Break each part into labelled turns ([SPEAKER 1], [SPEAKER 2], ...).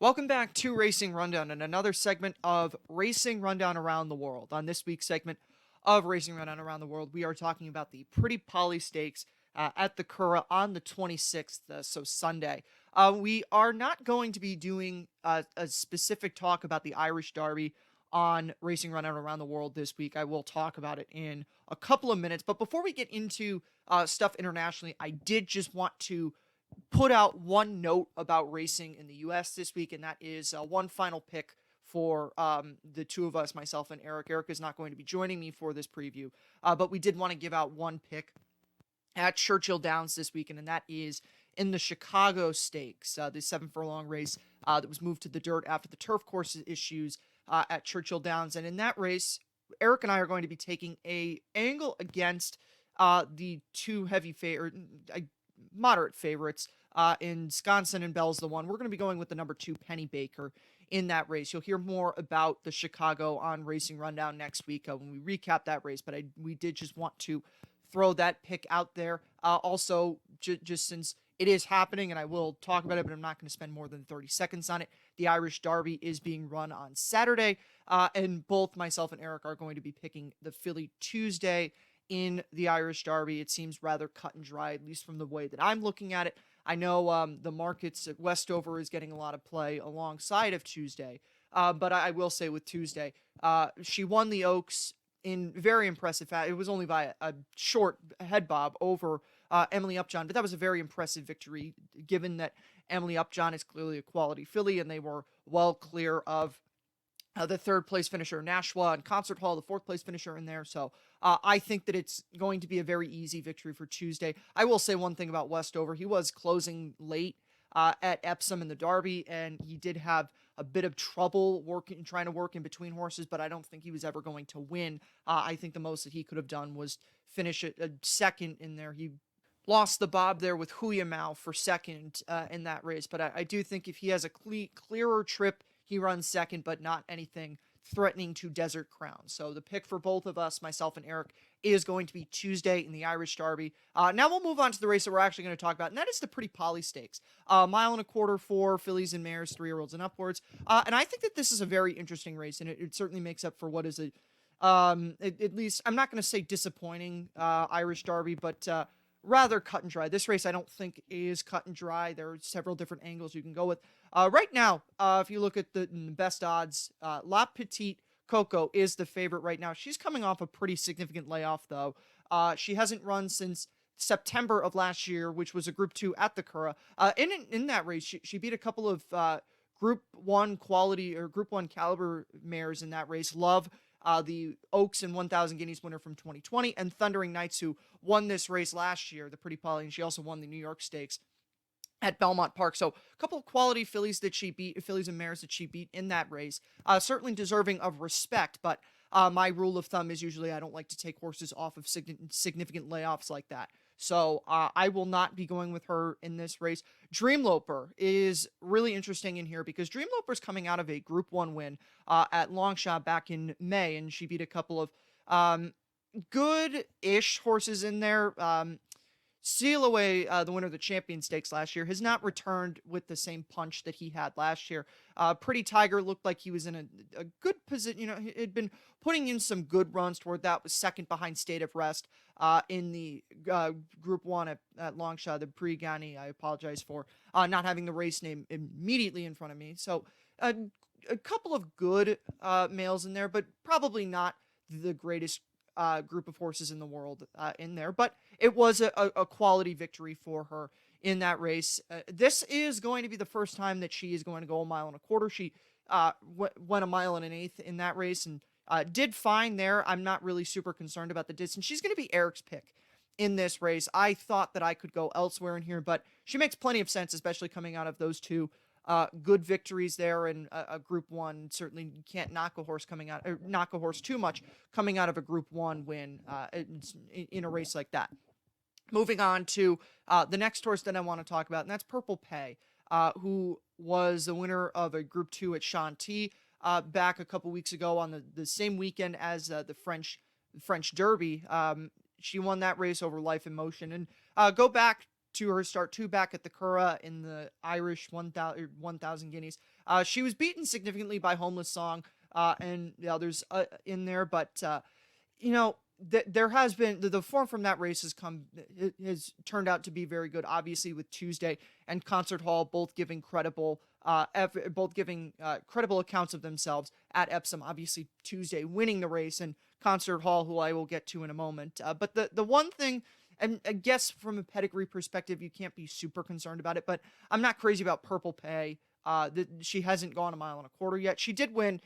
[SPEAKER 1] Welcome back to Racing Rundown and another segment of Racing Rundown Around the World. On this week's segment of Racing Rundown Around the World, we are talking about the Pretty Poly Stakes at the Curragh on the 26th, so Sunday. We are not going to be doing a specific talk about the Irish Derby on Racing Rundown Around the World this week. I will talk about it in a couple of minutes. But before we get into stuff internationally, I did just want to put out one note about racing in the U.S. this week, and that is one final pick for the two of us, myself and Eric. Eric is not going to be joining me for this preview, but we did want to give out one pick at Churchill Downs this weekend, and that is in the Chicago Stakes, the 7 furlong race that was moved to the dirt after the turf course issues at Churchill Downs. And in that race, Eric and I are going to be taking a angle against the two moderate favorites in Sconson and Bell's the One. We're going to be going with the number 2 Penny Baker in that race. You'll hear more about the Chicago on Racing Rundown next week when we recap that race, but we did just want to throw that pick out there. Also, just since it is happening, and I will talk about it, but I'm not going to spend more than 30 seconds on it. The Irish Derby is being run on Saturday, and both myself and Eric are going to be picking the Filly Tuesday in the Irish Derby. It seems rather cut and dry, at least from the way that I'm looking at it. I know the markets at Westover is getting a lot of play alongside of Tuesday, but I will say with Tuesday, she won the Oaks in very impressive fashion. It was only by a short head bob over Emily Upjohn, but that was a very impressive victory, given that Emily Upjohn is clearly a quality filly, and they were well clear of the third place finisher Nashua and Concert Hall, the fourth place finisher in there. So I think that it's going to be a very easy victory for Tuesday. I will say one thing about Westover. He was closing late at Epsom in the Derby, and he did have a bit of trouble trying to work in between horses, but I don't think he was ever going to win. I think the most that he could have done was finish a second in there. He lost the bob there with Huyamau for second in that race, but I do think if he has a clearer trip, he runs second, but not anything threatening to Desert Crown. So the pick for both of us, myself and Eric, is going to be Tuesday in the Irish Derby. Now we'll move on to the race that we're actually going to talk about, and that is the Pretty Poly Stakes. Mile and a quarter for fillies and mares, 3-year-olds and upwards. And I think that this is a very interesting race, and it certainly makes up for what is at least, I'm not going to say disappointing Irish Derby, but rather cut and dry. This race I don't think is cut and dry. There are several different angles you can go with. Right now, if you look at the best odds, La Petite Coco is the favorite right now. She's coming off a pretty significant layoff, though. She hasn't run since September of last year, which was a Group 2 at the Curragh. In that race, she beat a couple of Group 1 quality or Group 1 caliber mares in that race. Love, the Oaks and 1,000 Guineas winner from 2020, and Thundering Knights, who won this race last year, the Pretty Poly, and she also won the New York Stakes at Belmont Park. So a couple of quality fillies and mares that she beat in that race. Certainly deserving of respect, but my rule of thumb is usually I don't like to take horses off of significant layoffs like that. So I will not be going with her in this race. Dreamloper is really interesting in here because Dreamloper's coming out of a Group 1 win at Longshot back in May, and she beat a couple of good-ish horses in there. Seal Away, the winner of the Champion Stakes last year, has not returned with the same punch that he had last year. Pretty Tiger looked like he was in a good position. You know, he had been putting in some good runs toward that. Was second behind State of Rest in the Group 1 at Longshot, the Prix Gagny. I apologize for not having the race name immediately in front of me. So a couple of good males in there, but probably not the greatest group of horses in the world in there, but it was a quality victory for her in that race. This is going to be the first time that she is going to go a mile and a quarter. She went a mile and an eighth in that race and did fine there. I'm not really super concerned about the distance. She's going to be Eric's pick in this race. I thought that I could go elsewhere in here, but she makes plenty of sense, especially coming out of those two good victories there in a Group 1. Certainly you can't knock a horse too much coming out of a Group 1 win in a race like that. Moving on to the next horse that I want to talk about, and that's Purple Pay, who was the winner of a Group 2 at Chantilly back a couple weeks ago on the same weekend as the French Derby. She won that race over Life in Motion. And go back to her start 2 back at the Curragh in the Irish 1,000 guineas. She was beaten significantly by Homeless Song and the others in there, but you know, there has been the form from that race has turned out to be very good. Obviously, with Tuesday and Concert Hall both giving credible credible accounts of themselves at Epsom. Obviously, Tuesday winning the race, and Concert Hall, who I will get to in a moment. But the one thing, and I guess from a pedigree perspective, you can't be super concerned about it. But I'm not crazy about Purple Pay. She hasn't gone a mile and a quarter yet. She did win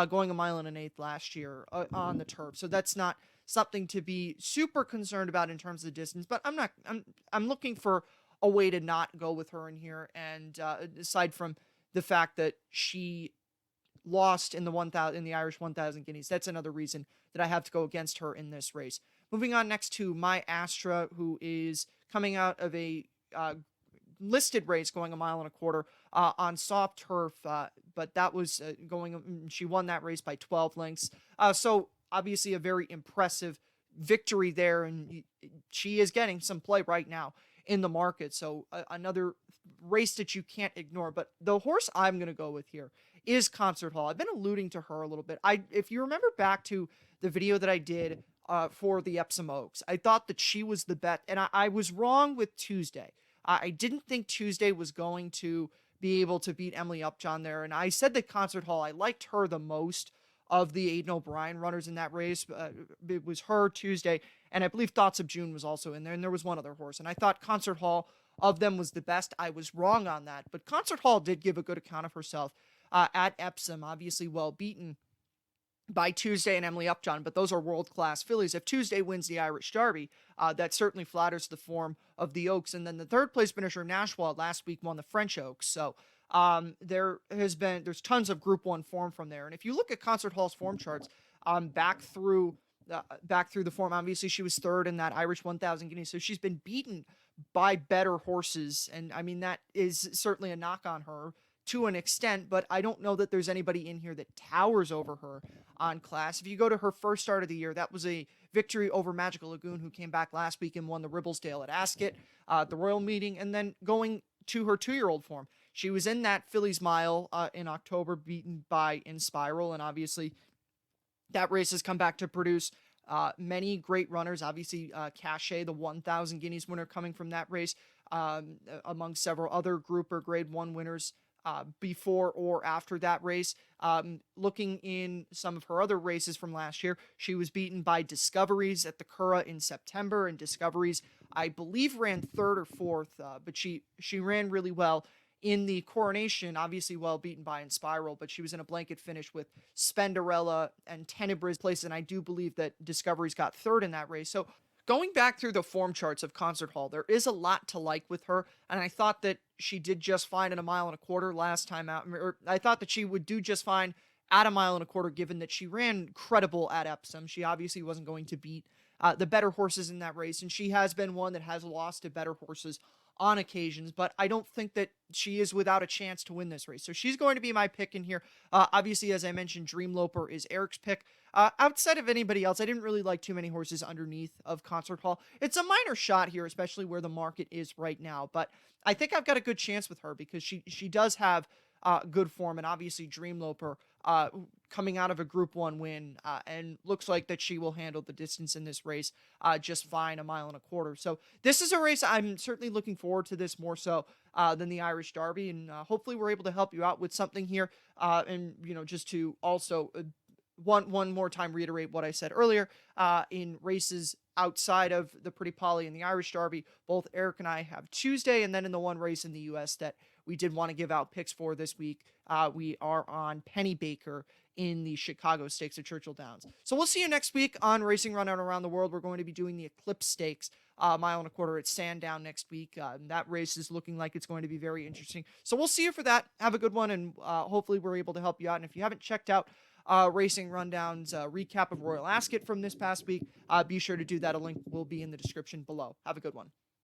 [SPEAKER 1] going a mile and an eighth last year on the turf, so that's not something to be super concerned about in terms of the distance. But I'm looking for a way to not go with her in here, and aside from the fact that she lost in the 1,000 in the Irish 1,000 guineas, that's another reason that I have to go against her in this race. Moving on next to My Astra, who is coming out of a listed race going a mile and a quarter on soft turf, but that was she won that race by 12 lengths. So obviously a very impressive victory there, and she is getting some play right now in the market. So another race that you can't ignore. But the horse I'm going to go with here is Concert Hall. I've been alluding to her a little bit. If you remember back to the video that I did for the Epsom Oaks, I thought that she was the bet, and I was wrong with Tuesday. I didn't think Tuesday was going to be able to beat Emily Upjohn there, and I said that Concert Hall, I liked her the most of the Aidan O'Brien runners in that race. It was her, Tuesday, and I believe Thoughts of June was also in there, and there was one other horse, and I thought Concert Hall of them was the best. I was wrong on that, but Concert Hall did give a good account of herself at Epsom, obviously well beaten by Tuesday and Emily Upjohn, but those are world-class fillies. If Tuesday wins the Irish Derby, that certainly flatters the form of the Oaks. And then the third place finisher, Nashwa, last week won the French Oaks. So there's tons of Group 1 form from there. And if you look at Concert Hall's form charts, back through the form, obviously she was third in that Irish 1,000 guineas. So she's been beaten by better horses. And I mean, that is certainly a knock on her to an extent, but I don't know that there's anybody in here that towers over her on class. If you go to her first start of the year, that was a victory over Magical Lagoon, who came back last week and won the Ribblesdale at Ascot, the Royal Meeting, and then going to her 2-year-old form. She was in that Fillies Mile in October, beaten by Inspiral, and obviously that race has come back to produce many great runners. Obviously, Cachet, the 1,000 guineas winner, coming from that race, among several other Group or Grade 1 winners before or after that race. Looking in some of her other races from last year, she was beaten by Discoveries at the Curragh in September, and Discoveries, I believe, ran third or fourth, but she ran really well in the Coronation, obviously well beaten by Inspiral, but she was in a blanket finish with Spenderella and Tenebris place, and I do believe that Discoveries got third in that race. So going back through the form charts of Concert Hall, there is a lot to like with her, and I thought that she did just fine in a mile and a quarter last time out, or I thought that she would do just fine at a mile and a quarter, given that she ran credible at Epsom. She obviously wasn't going to beat the better horses in that race, and she has been one that has lost to better horses on occasions, but I don't think that she is without a chance to win this race. So she's going to be my pick in here. Obviously, as I mentioned, Dreamloper is Eric's pick. Outside of anybody else, I didn't really like too many horses underneath of Concert Hall. It's a minor shot here, especially where the market is right now, but I think I've got a good chance with her because she does have good form, and obviously Dreamloper coming out of a Group 1 win, and looks like that she will handle the distance in this race just fine, a mile and a quarter. So this is a race I'm certainly looking forward to this more so than the Irish Derby, and hopefully we're able to help you out with something here. And, just to also one more time reiterate what I said earlier, in races outside of the Pretty Polly and the Irish Derby, both Eric and I have Tuesday, and then in the one race in the U.S. that we did want to give out picks for this week, we are on Penny Baker in the Chicago Stakes at Churchill Downs. So we'll see you next week on Racing Rundown Around the World. We're going to be doing the Eclipse Stakes, mile and a quarter at Sandown next week. That race is looking like it's going to be very interesting. So we'll see you for that. Have a good one, and hopefully we're able to help you out. And if you haven't checked out Racing Rundown's recap of Royal Ascot from this past week, be sure to do that. A link will be in the description below. Have a good one.